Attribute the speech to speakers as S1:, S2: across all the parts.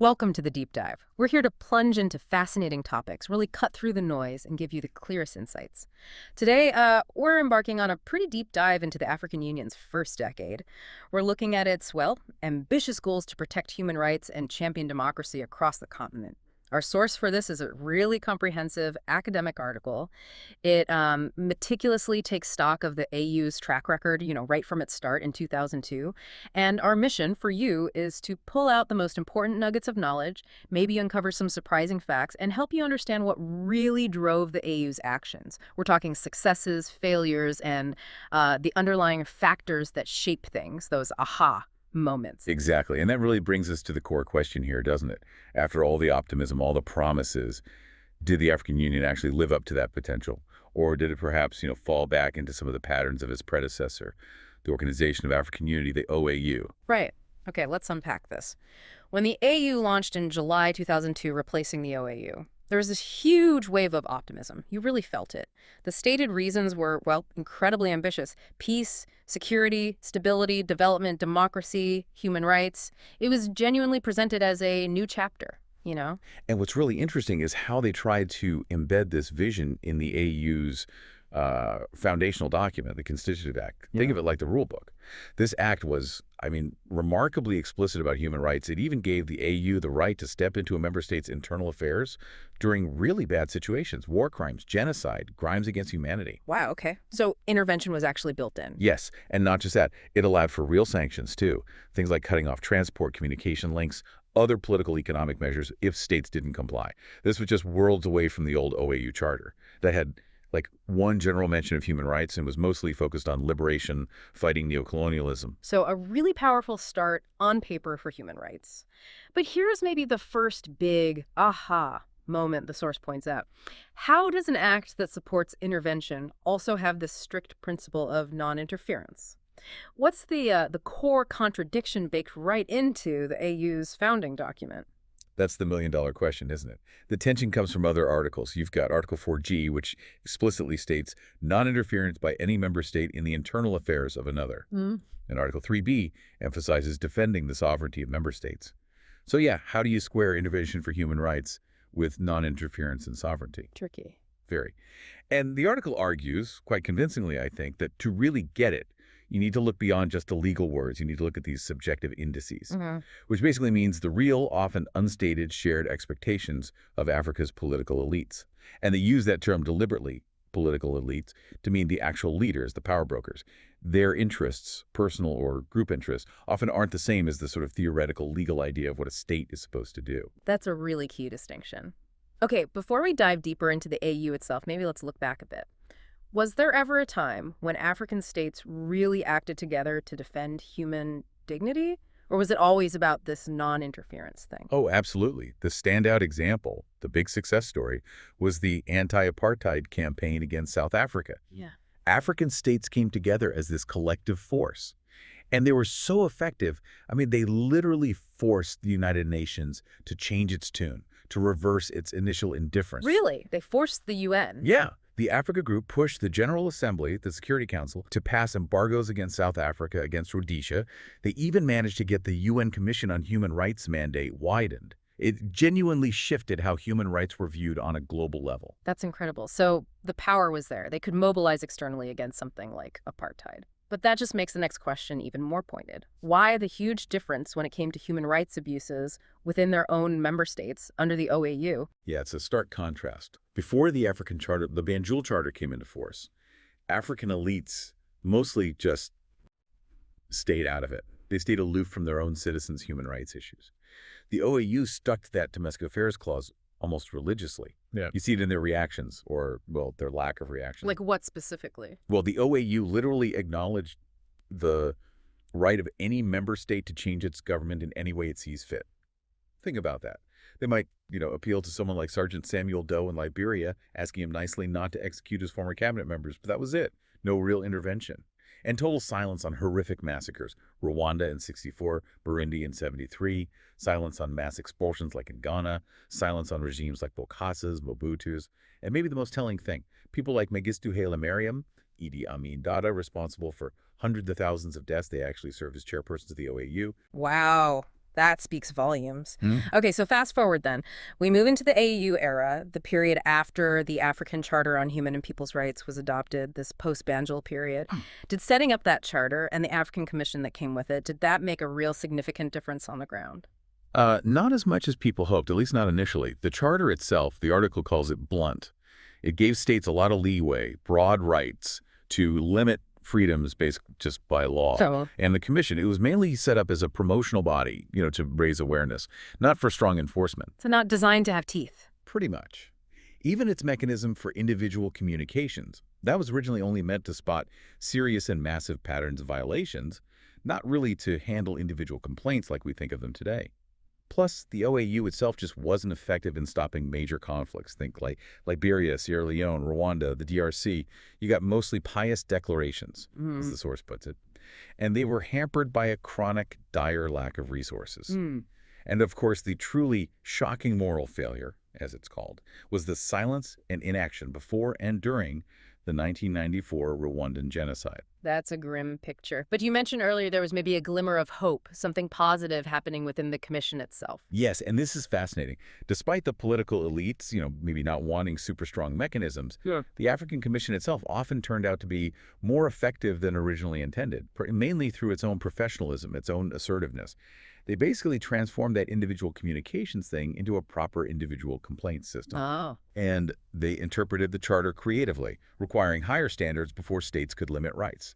S1: Welcome to the Deep Dive. We're here to plunge into fascinating topics, really cut through the noise and give you the clearest insights. Today, we're embarking on a pretty deep dive into the African Union's first decade. We're looking at its, well, ambitious goals to protect human rights and champion democracy across the continent. Our source for this is a really comprehensive academic article. It meticulously takes stock of the AU's track record, right from its start in 2002. And our mission for you is to pull out the most important nuggets of knowledge, maybe uncover some surprising facts, and help you understand what really drove the AU's actions. We're talking successes, failures, and the underlying factors that shape things, those aha moments.
S2: Exactly. And that really brings us to the core question here, doesn't it? After all the optimism, all the promises, did the African Union actually live up to that potential? Or did it perhaps, fall back into some of the patterns of its predecessor, the Organization of African Unity, the OAU?
S1: Right. Okay, let's unpack this. When the AU launched in July 2002, replacing the OAU, there was this huge wave of optimism. You really felt it. The stated reasons were, well, incredibly ambitious. Peace, security, stability, development, democracy, human rights. It was genuinely presented as a new chapter.
S2: And what's really interesting is how they tried to embed this vision in the AU's foundational document, the Constitutive Act. Think of it like the rule book. This act was, remarkably explicit about human rights. It even gave the AU the right to step into a member state's internal affairs during really bad situations, war crimes, genocide, crimes against humanity.
S1: Wow, okay. So intervention was actually built in.
S2: Yes, and not just that. It allowed for real sanctions, too. Things like cutting off transport, communication links, other political economic measures if states didn't comply. This was just worlds away from the old OAU charter that had one general mention of human rights and was mostly focused on liberation, fighting neocolonialism.
S1: So a really powerful start on paper for human rights. But here's maybe the first big aha moment the source points out. How does an act that supports intervention also have this strict principle of non-interference? What's the core contradiction baked right into the AU's founding document?
S2: That's the million-dollar question, isn't it? The tension comes from other articles. You've got Article 4G, which explicitly states non-interference by any member state in the internal affairs of another.
S1: Mm.
S2: And Article 3B emphasizes defending the sovereignty of member states. So yeah, how do you square intervention for human rights with non-interference and sovereignty?
S1: Tricky.
S2: Very. And the article argues, quite convincingly, I think, that to really get it, you need to look beyond just the legal words. You need to look at these subjective indices, which basically means the real, often unstated, shared expectations of Africa's political elites. And they use that term deliberately, political elites, to mean the actual leaders, the power brokers. Their interests, personal or group interests, often aren't the same as the sort of theoretical legal idea of what a state is supposed to do.
S1: That's a really key distinction. Okay, before we dive deeper into the AU itself, maybe let's look back a bit. Was there ever a time when African states really acted together to defend human dignity? Or was it always about this non-interference thing?
S2: Oh, absolutely. The standout example, the big success story, was the anti-apartheid campaign against South Africa.
S1: Yeah.
S2: African states came together as this collective force. And they were so effective, they literally forced the United Nations to change its tune, to reverse its initial indifference.
S1: Really? They forced the UN?
S2: Yeah. The Africa Group pushed the General Assembly, the Security Council, to pass embargoes against South Africa, against Rhodesia. They even managed to get the UN Commission on Human Rights mandate widened. It genuinely shifted how human rights were viewed on a global level.
S1: That's incredible. So the power was there. They could mobilize externally against something like apartheid. But that just makes the next question even more pointed. Why the huge difference when it came to human rights abuses within their own member states under the OAU?
S2: Yeah, it's a stark contrast. Before the African Charter, the Banjul Charter came into force, African elites mostly just stayed out of it. They stayed aloof from their own citizens' human rights issues. The OAU stuck to that domestic affairs clause almost religiously.
S3: Yeah.
S2: You see it in their reactions, or, well, their lack of reaction.
S1: Like what specifically?
S2: Well, the OAU literally acknowledged the right of any member state to change its government in any way it sees fit. Think about that. They might, appeal to someone like Sergeant Samuel Doe in Liberia, asking him nicely not to execute his former cabinet members, but that was it. No real intervention. And total silence on horrific massacres. Rwanda in '64, Burundi in '73, silence on mass expulsions like in Ghana, silence on regimes like Bokassa's, Mobutu's, and maybe the most telling thing, people like Mengistu Haile Mariam, Idi Amin Dada, responsible for hundreds of thousands of deaths. They actually served as chairpersons of the OAU.
S1: Wow. That speaks volumes.
S2: Hmm?
S1: Okay, so fast forward then. We move into the AU era, the period after the African Charter on Human and People's Rights was adopted, this post-Banjul period. Did setting up that charter and the African Commission that came with it, did that make a real significant difference on the ground?
S2: Not as much as people hoped, at least not initially. The charter itself, the article calls it blunt. It gave states a lot of leeway, broad rights to limit freedoms based just by law.
S1: So,
S2: And the commission, it was mainly set up as a promotional body, to raise awareness, not for strong enforcement.
S1: so not designed to have teeth.
S2: Pretty much. Even its mechanism for individual communications, that was originally only meant to spot serious and massive patterns of violations, not really to handle individual complaints like we think of them today. Plus, the OAU itself just wasn't effective in stopping major conflicts. Think like Liberia, Sierra Leone, Rwanda, the DRC. You got mostly pious declarations, as the source puts it. And they were hampered by a chronic, dire lack of resources. And of course, the truly shocking moral failure, as it's called, was the silence and inaction before and during the 1994 Rwandan genocide.
S1: That's a grim picture. But you mentioned earlier there was maybe a glimmer of hope, something positive happening within the commission itself.
S2: Yes, and this is fascinating. Despite the political elites, maybe not wanting super strong mechanisms, the African Commission itself often turned out to be more effective than originally intended, mainly through its own professionalism, its own assertiveness. They basically transformed that individual communications thing into a proper individual complaint system.
S1: Oh.
S2: And they interpreted the charter creatively, requiring higher standards before states could limit rights.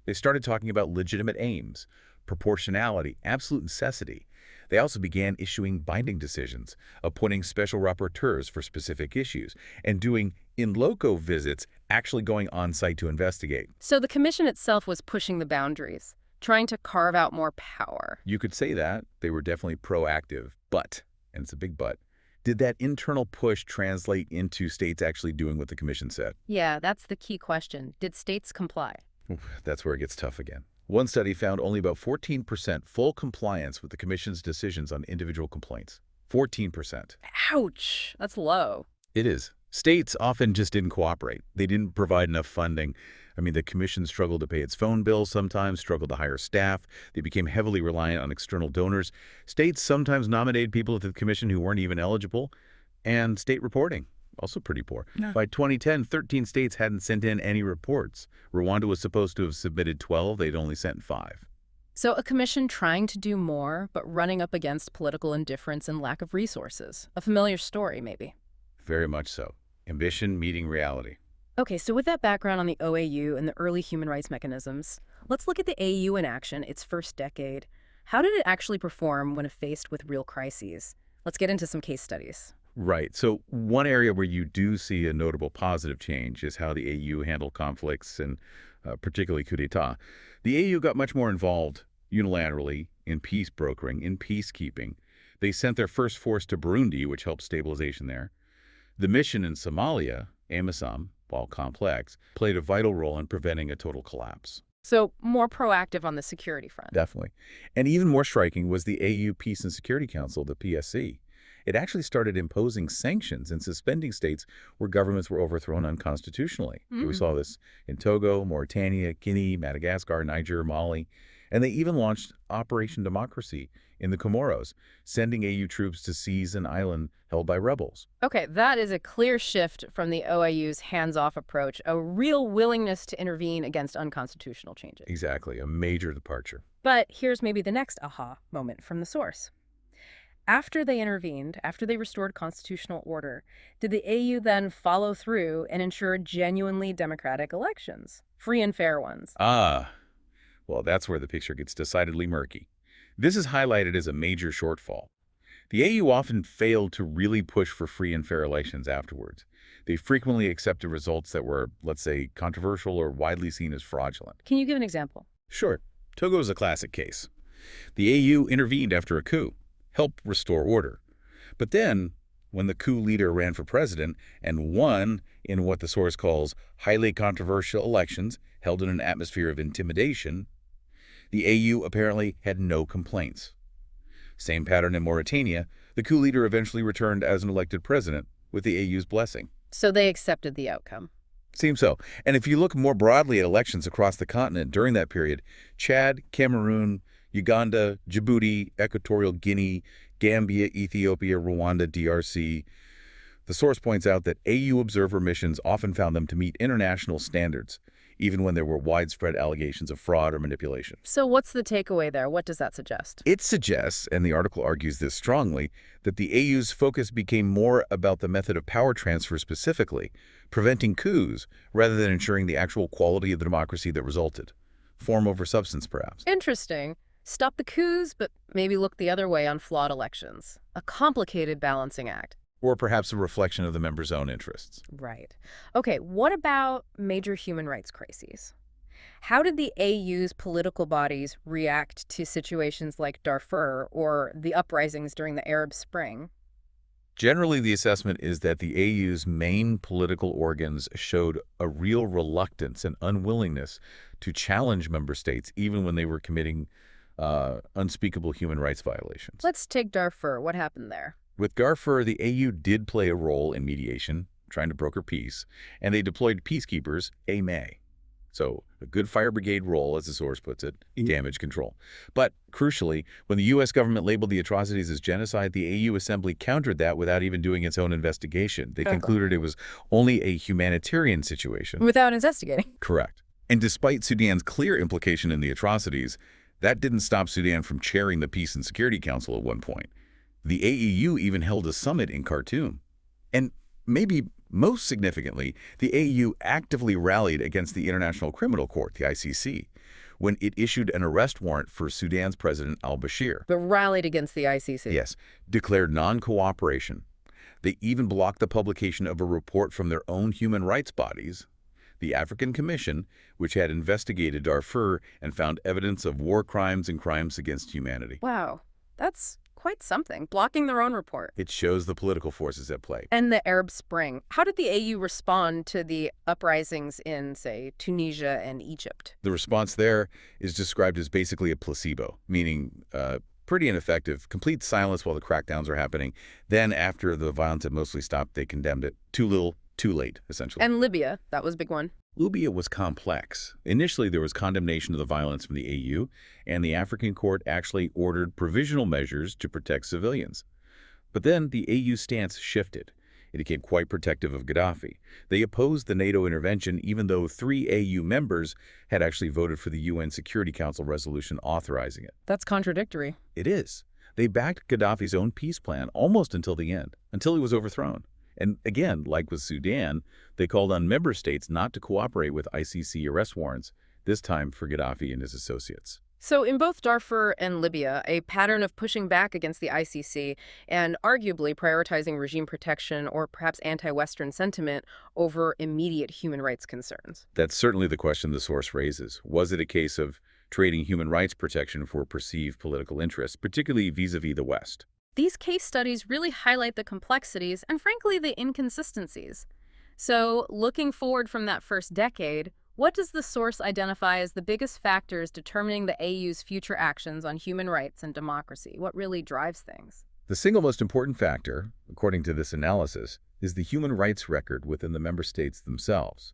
S2: They started talking about legitimate aims, proportionality, absolute necessity. They also began issuing binding decisions, appointing special rapporteurs for specific issues, and doing in loco visits, actually going on site to investigate.
S1: So the commission itself was pushing the boundaries, trying to carve out more power.
S2: You could say that. They were definitely proactive, but, and it's a big but, did that internal push translate into states actually doing what the commission said?
S1: Yeah, that's the key question. Did states comply?
S2: Oof, that's where it gets tough again. One study found only about 14% full compliance with the commission's decisions on individual complaints. 14%.
S1: Ouch, that's low.
S2: It is. States often just didn't cooperate. They didn't provide enough funding. I mean, the commission struggled to pay its phone bills sometimes, struggled to hire staff. They became heavily reliant on external donors. States sometimes nominated people to the commission who weren't even eligible. And state reporting, also pretty poor.
S1: Yeah.
S2: By 2010, 13 states hadn't sent in any reports. Rwanda was supposed to have submitted 12. They'd only sent 5.
S1: So a commission trying to do more, but running up against political indifference and lack of resources. A familiar story, maybe.
S2: Very much so. Ambition meeting reality.
S1: Okay, so with that background on the OAU and the early human rights mechanisms, let's look at the AU in action, its first decade. How did it actually perform when faced with real crises? Let's get into some case studies.
S2: Right. So one area where you do see a notable positive change is how the AU handled conflicts and particularly coup d'etat. The AU got much more involved unilaterally in peace brokering, in peacekeeping. They sent their first force to Burundi, which helped stabilization there. The mission in Somalia, AMISOM, while complex, played a vital role in preventing a total collapse.
S1: So more proactive on the security front.
S2: Definitely. And even more striking was the AU Peace and Security Council, the PSC. It actually started imposing sanctions and suspending states where governments were overthrown unconstitutionally. We saw this in Togo, Mauritania, Guinea, Madagascar, Niger, Mali. And they even launched Operation Democracy in the Comoros, sending AU troops to seize an island held by rebels.
S1: Okay, that is a clear shift from the OAU's hands-off approach, a real willingness to intervene against unconstitutional changes.
S2: Exactly, a major departure.
S1: But here's maybe the next aha moment from the source. After they intervened, after they restored constitutional order, did the AU then follow through and ensure genuinely democratic elections? Free and fair ones.
S2: Well, that's where the picture gets decidedly murky. This is highlighted as a major shortfall. The AU often failed to really push for free and fair elections afterwards. They frequently accepted results that were, let's say, controversial or widely seen as fraudulent.
S1: Can you give an example?
S2: Sure. Togo is a classic case. The AU intervened after a coup, helped restore order. But then, when the coup leader ran for president and won in what the source calls highly controversial elections held in an atmosphere of intimidation, the AU apparently had no complaints. Same pattern in Mauritania. The coup leader eventually returned as an elected president with the AU's blessing.
S1: So they accepted the outcome.
S2: Seems so. And if you look more broadly at elections across the continent during that period, Chad, Cameroon, Uganda, Djibouti, Equatorial Guinea, Gambia, Ethiopia, Rwanda, DRC. The source points out that AU observer missions often found them to meet international standards, even when there were widespread allegations of fraud or manipulation.
S1: So what's the takeaway there? What does that suggest?
S2: It suggests, and the article argues this strongly, that the AU's focus became more about the method of power transfer specifically, preventing coups, rather than ensuring the actual quality of the democracy that resulted. Form over substance, perhaps.
S1: Interesting. Stop the coups, but maybe look the other way on flawed elections. A complicated balancing act.
S2: Or perhaps a reflection of the members' own interests.
S1: Right. Okay, what about major human rights crises? How did the AU's political bodies react to situations like Darfur or the uprisings during the Arab Spring?
S2: Generally, the assessment is that the AU's main political organs showed a real reluctance and unwillingness to challenge member states, even when they were committing unspeakable human rights violations.
S1: Let's take Darfur. What happened there?
S2: With Darfur, the AU did play a role in mediation, trying to broker peace, and they deployed peacekeepers, AME. So a good fire brigade role, as the source puts it, in damage control. But crucially, when the U.S. government labeled the atrocities as genocide, the AU Assembly countered that without even doing its own investigation. They concluded it was only a humanitarian situation.
S1: Without investigating.
S2: Correct. And despite Sudan's clear implication in the atrocities, that didn't stop Sudan from chairing the Peace and Security Council at one point. The AEU even held a summit in Khartoum. And maybe most significantly, the AU actively rallied against the International Criminal Court, the ICC, when it issued an arrest warrant for Sudan's President al-Bashir.
S1: But rallied against the ICC.
S2: Yes, declared non-cooperation. They even blocked the publication of a report from their own human rights bodies, the African Commission, which had investigated Darfur and found evidence of war crimes and crimes against humanity.
S1: Wow, that's quite something, blocking their own report.
S2: It shows the political forces at play.
S1: And the Arab Spring. How did the AU respond to the uprisings in, say, Tunisia and Egypt?
S2: The response there is described as basically a placebo, meaning pretty ineffective, complete silence while the crackdowns are happening. Then, after the violence had mostly stopped, they condemned it. Too little, too late, essentially.
S1: And Libya, that was a big one.
S2: Libya was complex. Initially, there was condemnation of the violence from the AU, and the African Court actually ordered provisional measures to protect civilians. But then the AU stance shifted. It became quite protective of Gaddafi. They opposed the NATO intervention, even though 3 AU members had actually voted for the UN Security Council resolution authorizing it.
S1: That's contradictory.
S2: It is. They backed Gaddafi's own peace plan almost until the end, until he was overthrown. And again, like with Sudan, they called on member states not to cooperate with ICC arrest warrants, this time for Gaddafi and his associates.
S1: So in both Darfur and Libya, a pattern of pushing back against the ICC and arguably prioritizing regime protection or perhaps anti-Western sentiment over immediate human rights concerns.
S2: That's certainly the question the source raises. Was it a case of trading human rights protection for perceived political interests, particularly vis-a-vis the West?
S1: These case studies really highlight the complexities and, frankly, the inconsistencies. So, looking forward from that first decade, what does the source identify as the biggest factors determining the AU's future actions on human rights and democracy? What really drives things?
S2: The single most important factor, according to this analysis, is the human rights record within the member states themselves.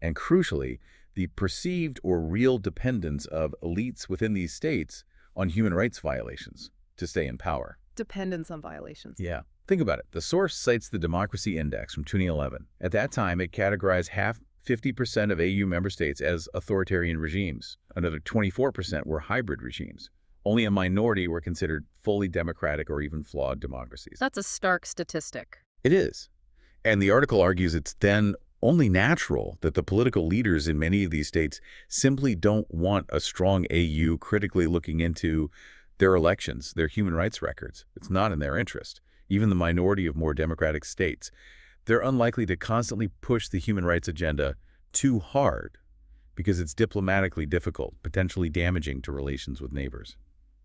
S2: And crucially, the perceived or real dependence of elites within these states on human rights violations to stay in power.
S1: Dependence on violations.
S2: Yeah. Think about it. The source cites the Democracy Index from 2011. At that time, it categorized 50% of AU member states as authoritarian regimes. Another 24% were hybrid regimes. Only a minority were considered fully democratic or even flawed democracies.
S1: That's a stark statistic.
S2: It is. And the article argues it's then only natural that the political leaders in many of these states simply don't want a strong AU critically looking into their elections, their human rights records. It's not in their interest. Even the minority of more democratic states, they're unlikely to constantly push the human rights agenda too hard because it's diplomatically difficult, potentially damaging to relations with neighbors.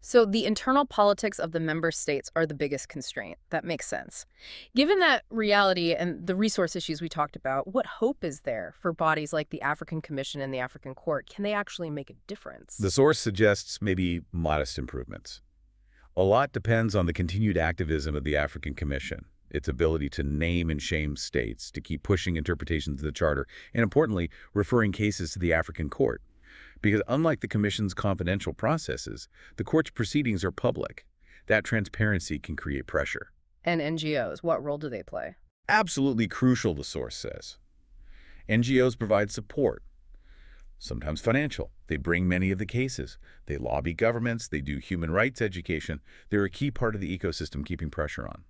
S1: So the internal politics of the member states are the biggest constraint. That makes sense. Given that reality and the resource issues we talked about, what hope is there for bodies like the African Commission and the African Court? Can they actually make a difference?
S2: The source suggests maybe modest improvements. A lot depends on the continued activism of the African Commission, its ability to name and shame states, to keep pushing interpretations of the Charter, and importantly, referring cases to the African Court. Because unlike the Commission's confidential processes, the court's proceedings are public. That transparency can create pressure.
S1: And NGOs, what role do they play?
S2: Absolutely crucial, the source says. NGOs provide support, sometimes financial. They bring many of the cases. They lobby governments. They do human rights education. They're a key part of the ecosystem keeping pressure on.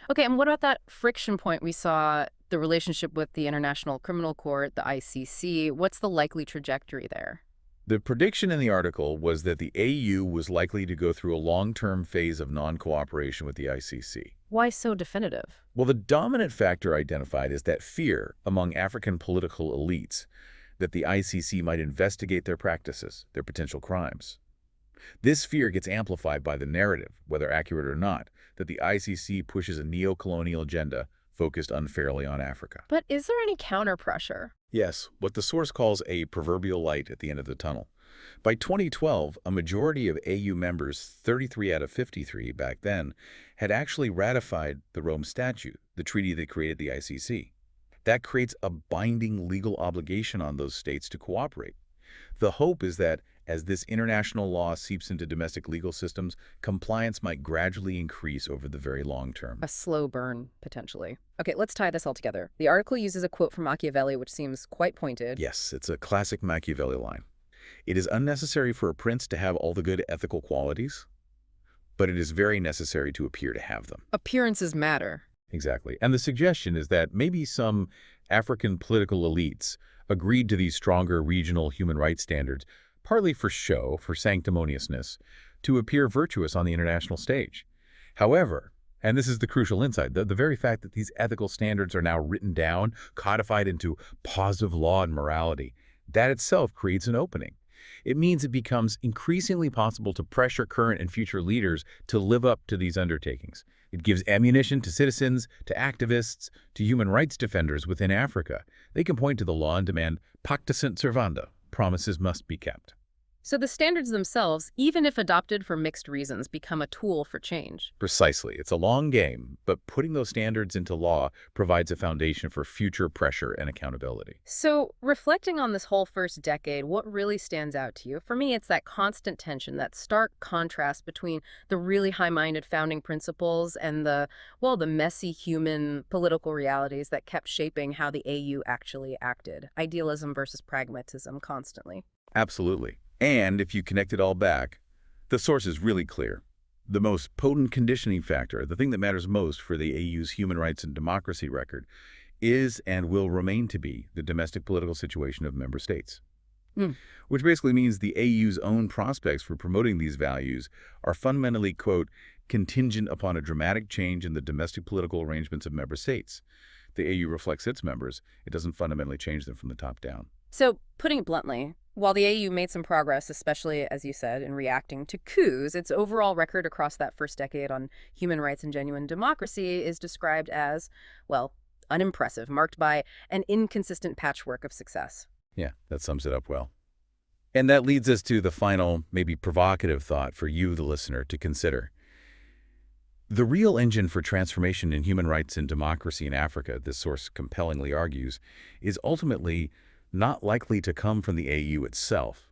S1: Okay, and what about that friction point we saw, the relationship with the International Criminal Court, the ICC? What's the likely trajectory there?
S2: The prediction in the article was that the AU was likely to go through a long-term phase of non-cooperation with the ICC.
S1: Why so definitive?
S2: Well, the dominant factor identified is that fear among African political elites that the ICC might investigate their practices, their potential crimes. This fear gets amplified by the narrative, whether accurate or not, that the ICC pushes a neo-colonial agenda focused unfairly on Africa.
S1: But is there any counter pressure?
S2: Yes, what the source calls a proverbial light at the end of the tunnel. By 2012, a majority of AU members, 33 out of 53 back then, had actually ratified the Rome Statute, the treaty that created the ICC. That creates a binding legal obligation on those states to cooperate. The hope is that as this international law seeps into domestic legal systems, compliance might gradually increase over the very long term.
S1: A slow burn, potentially. Okay, let's tie this all together. The article uses a quote from Machiavelli, which seems quite pointed.
S2: Yes, it's a classic Machiavelli line. It is unnecessary for a prince to have all the good ethical qualities, but it is very necessary to appear to have them.
S1: Appearances matter.
S2: Exactly. And the suggestion is that maybe some African political elites agreed to these stronger regional human rights standards, partly for show, for sanctimoniousness, to appear virtuous on the international stage. However, and this is the crucial insight, the very fact that these ethical standards are now written down, codified into positive law and morality, that itself creates an opening. It means it becomes increasingly possible to pressure current and future leaders to live up to these undertakings. It gives ammunition to citizens, to activists, to human rights defenders within Africa. They can point to the law and demand pacta sunt servanda, promises must be kept.
S1: So the standards themselves, even if adopted for mixed reasons, become a tool for change.
S2: Precisely. It's a long game, but putting those standards into law provides a foundation for future pressure and accountability.
S1: So reflecting on this whole first decade, what really stands out to you? For me, it's that constant tension, that stark contrast between the really high-minded founding principles and the messy human political realities that kept shaping how the AU actually acted. Idealism versus pragmatism constantly.
S2: Absolutely. And if you connect it all back, the source is really clear. The most potent conditioning factor, the thing that matters most for the AU's human rights and democracy record, is and will remain to be the domestic political situation of member states. Which basically means the AU's own prospects for promoting these values are fundamentally, quote, contingent upon a dramatic change in the domestic political arrangements of member states. The AU reflects its members. It doesn't fundamentally change them from the top down.
S1: So, putting it bluntly, while the AU made some progress, especially, as you said, in reacting to coups, its overall record across that first decade on human rights and genuine democracy is described as, well, unimpressive, marked by an inconsistent patchwork of success.
S2: Yeah, that sums it up well. And that leads us to the final, maybe provocative thought for you, the listener, to consider. The real engine for transformation in human rights and democracy in Africa, this source compellingly argues, is ultimately not likely to come from the AU itself.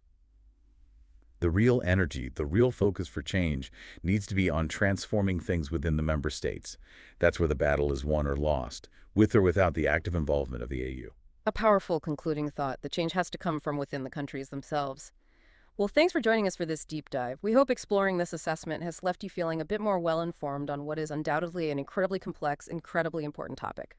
S2: The real energy, the real focus for change needs to be on transforming things within the member states. That's where the battle is won or lost, with or without the active involvement of the AU.
S1: A powerful concluding thought. The change has to come from within the countries themselves. Well, thanks for joining us for this deep dive. We hope exploring this assessment has left you feeling a bit more well-informed on what is undoubtedly an incredibly complex, incredibly important topic.